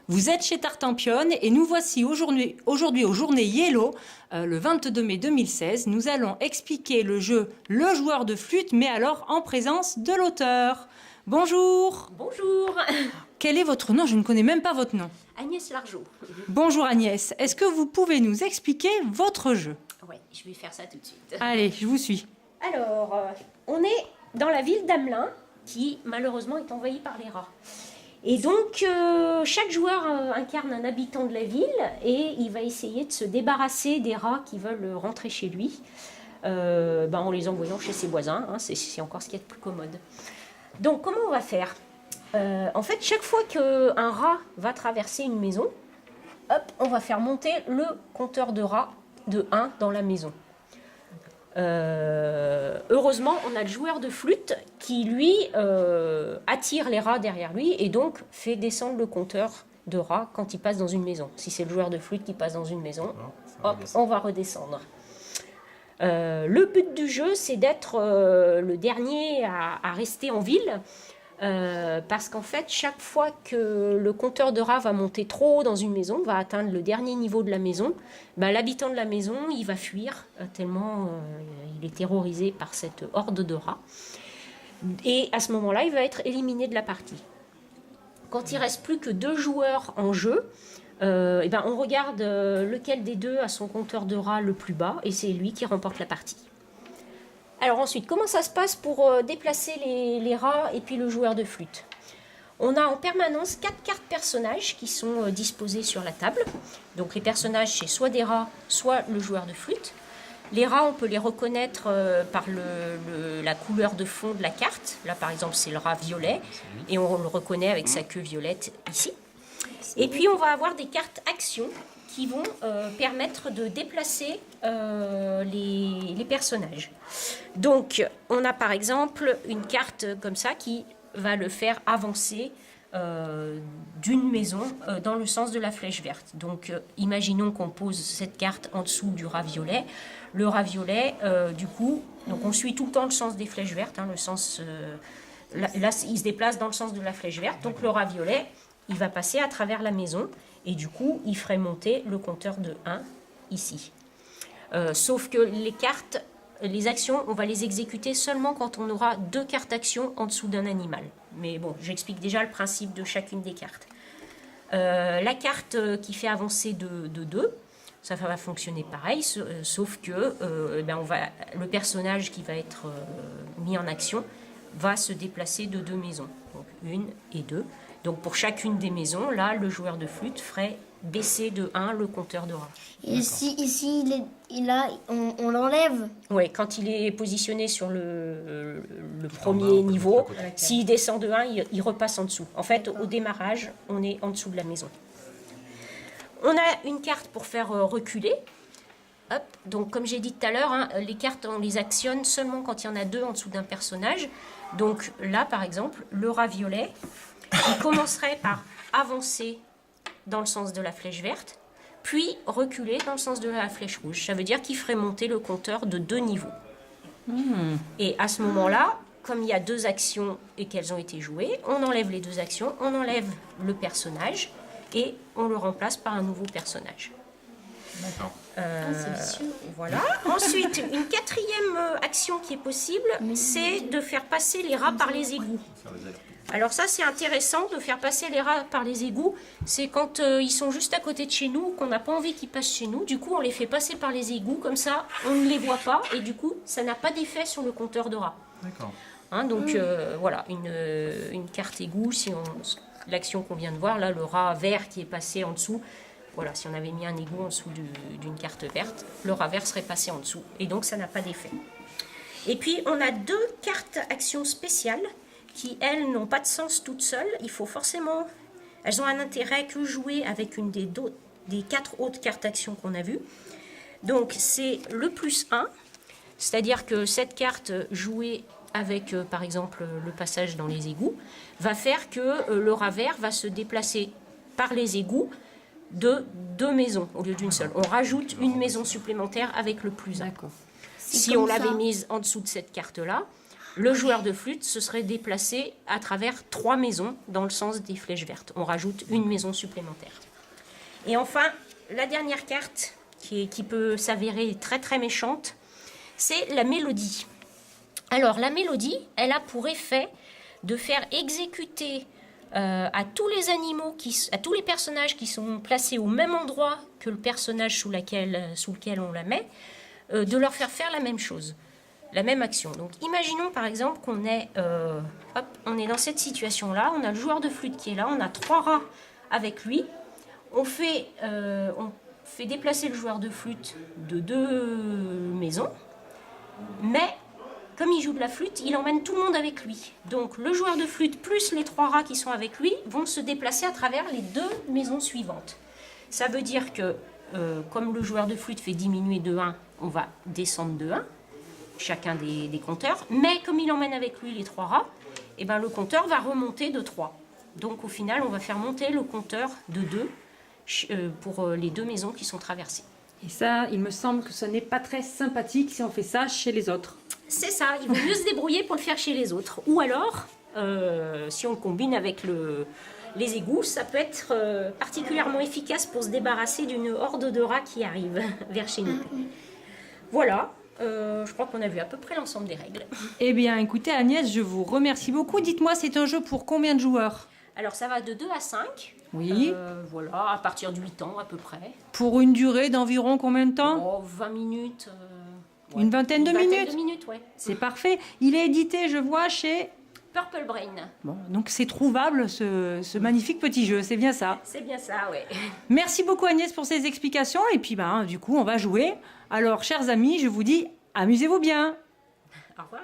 Vous êtes chez Tartampion et nous voici aujourd'hui aux Journées Yellow, le 22 mai 2016. Nous allons expliquer le jeu Le joueur de flûte, mais alors en présence de l'auteur. Bonjour. Bonjour. Quel est votre nom? Je ne connais même pas votre nom. Agnès Largeau. Bonjour Agnès. Est-ce que vous pouvez nous expliquer votre jeu? Oui, je vais faire ça tout de suite. Allez, je vous suis. Alors, on est dans la ville d'Amelin, qui malheureusement est envahie par les rats. Et donc, chaque joueur incarne un habitant de la ville et il va essayer de se débarrasser des rats qui veulent rentrer chez lui en les envoyant chez ses voisins. Hein, c'est encore ce qui est le plus commode. Donc, comment on va faire? En fait, chaque fois qu'un rat va traverser une maison, hop, on va faire monter le compteur de rats de 1 dans la maison. Heureusement, on a le joueur de flûte qui, lui, attire les rats derrière lui et donc fait descendre le compteur de rats quand il passe dans une maison. Si c'est le joueur de flûte qui passe dans une maison, hop, on va redescendre. Le but du jeu, c'est d'être le dernier à rester en ville. Parce qu'en fait, chaque fois que le compteur de rats va monter trop haut dans une maison, va atteindre le dernier niveau de la maison, l'habitant de la maison, il va fuir tellement il est terrorisé par cette horde de rats. Et à ce moment-là, il va être éliminé de la partie. Quand il reste plus que 2 joueurs en jeu, on regarde lequel des deux a son compteur de rats le plus bas, et c'est lui qui remporte la partie. Alors ensuite, comment ça se passe pour déplacer les rats et puis le joueur de flûte? On a en permanence 4 cartes personnages qui sont disposées sur la table. Donc les personnages, c'est soit des rats, soit le joueur de flûte. Les rats, on peut les reconnaître par la couleur de fond de la carte. Là, par exemple, c'est le rat violet, et on le reconnaît avec sa queue violette ici. Et puis, on va avoir des cartes actions qui vont permettre de déplacer les personnages. Donc, on a par exemple une carte comme ça qui va le faire avancer d'une maison dans le sens de la flèche verte. Donc, imaginons qu'on pose cette carte en dessous du rat violet. Le rat violet, du coup, donc on suit tout le temps le sens des flèches vertes, hein, le sens... là, il se déplace dans le sens de la flèche verte. Donc, le rat violet, il va passer à travers la maison. Et du coup, il ferait monter le compteur de 1 ici. Sauf que les cartes, les actions, on va les exécuter seulement quand on aura 2 cartes actions en dessous d'un animal. Mais bon, j'explique déjà le principe de chacune des cartes. La carte qui fait avancer de 2, ça va fonctionner pareil, sauf que le personnage qui va être mis en action va se déplacer de 2 maisons. Donc 1 et 2. Donc pour chacune des maisons, là, le joueur de flûte ferait baisser de 1 le compteur de rats. Et si ici on l'enlève? Oui, quand il est positionné sur le premier niveau, s'il descend de 1, il repasse en dessous. En fait, au démarrage, on est en dessous de la maison. On a une carte pour faire reculer. Hop. Donc comme j'ai dit tout à l'heure, hein, les cartes, on les actionne seulement quand il y en a 2 en dessous d'un personnage. Donc là, par exemple, le rat violet... Il commencerait par avancer dans le sens de la flèche verte, puis reculer dans le sens de la flèche rouge. Ça veut dire qu'il ferait monter le compteur de 2 niveaux. Et à ce moment-là, comme il y a 2 actions et qu'elles ont été jouées, on enlève les 2 actions, on enlève le personnage et on le remplace par un nouveau personnage. D'accord. Voilà. Ensuite, une 4e action qui est possible, c'est de faire passer les rats par les égouts. Alors ça, c'est intéressant de faire passer les rats par les égouts. C'est quand ils sont juste à côté de chez nous, qu'on n'a pas envie qu'ils passent chez nous. Du coup, on les fait passer par les égouts. Comme ça, on ne les voit pas. Et du coup, ça n'a pas d'effet sur le compteur de rats. D'accord. Hein, donc, voilà, une carte égout. Si l'action qu'on vient de voir, là, le rat vert qui est passé en dessous. Voilà, si on avait mis un égout en dessous d'une carte verte, le rat vert serait passé en dessous. Et donc, ça n'a pas d'effet. Et puis, on a 2 cartes actions spéciales qui, elles, n'ont pas de sens toutes seules. Il faut forcément... Elles ont un intérêt que jouer avec une des 4 autres cartes actions qu'on a vues. Donc, c'est le +1, c'est-à-dire que cette carte jouée avec, par exemple, le passage dans les égouts, va faire que le rat vert va se déplacer par les égouts de 2 maisons au lieu d'une seule. On rajoute une maison supplémentaire avec le +1. Si on l'avait mise en dessous de cette carte-là, Le joueur de flûte se serait déplacé à travers 3 maisons dans le sens des flèches vertes. On rajoute une maison supplémentaire. Et enfin, la dernière carte, qui peut s'avérer très très méchante, c'est la mélodie. Alors la mélodie, elle a pour effet de faire exécuter à tous les animaux, à tous les personnages qui sont placés au même endroit que le personnage sous lequel on la met, de leur faire la même chose. La même action. Donc imaginons par exemple qu'on est, on est dans cette situation-là, on a le joueur de flûte qui est là, on a 3 rats avec lui, on fait déplacer le joueur de flûte de 2 maisons, mais comme il joue de la flûte, il emmène tout le monde avec lui. Donc le joueur de flûte plus les 3 rats qui sont avec lui vont se déplacer à travers les 2 maisons suivantes. Ça veut dire que comme le joueur de flûte fait diminuer de 1, on va descendre de 1, chacun des compteurs, mais comme il emmène avec lui les 3 rats, eh ben, le compteur va remonter de 3. Donc au final, on va faire monter le compteur de 2 pour les 2 maisons qui sont traversées. Et ça, il me semble que ce n'est pas très sympathique si on fait ça chez les autres. C'est ça, il vaut mieux se débrouiller pour le faire chez les autres. Ou alors, si on le combine avec les égouts, ça peut être particulièrement efficace pour se débarrasser d'une horde de rats qui arrive vers chez nous. Voilà. Je crois qu'on a vu à peu près l'ensemble des règles. Eh bien, écoutez Agnès, je vous remercie beaucoup. Dites-moi, c'est un jeu pour combien de joueurs? Alors, ça va de 2 à 5. Oui. Voilà, à partir de 8 ans à peu près. Pour une durée d'environ combien de temps? 20 minutes. Ouais. Une vingtaine de minutes? Une vingtaine de minutes, ouais. C'est parfait. Il est édité, je vois, chez... Purple Brain. Bon, donc c'est trouvable, ce magnifique petit jeu, c'est bien ça. C'est bien ça, ouais. Merci beaucoup Agnès pour ces explications. Et puis, du coup, on va jouer. Alors, chers amis, je vous dis, amusez-vous bien. Au revoir.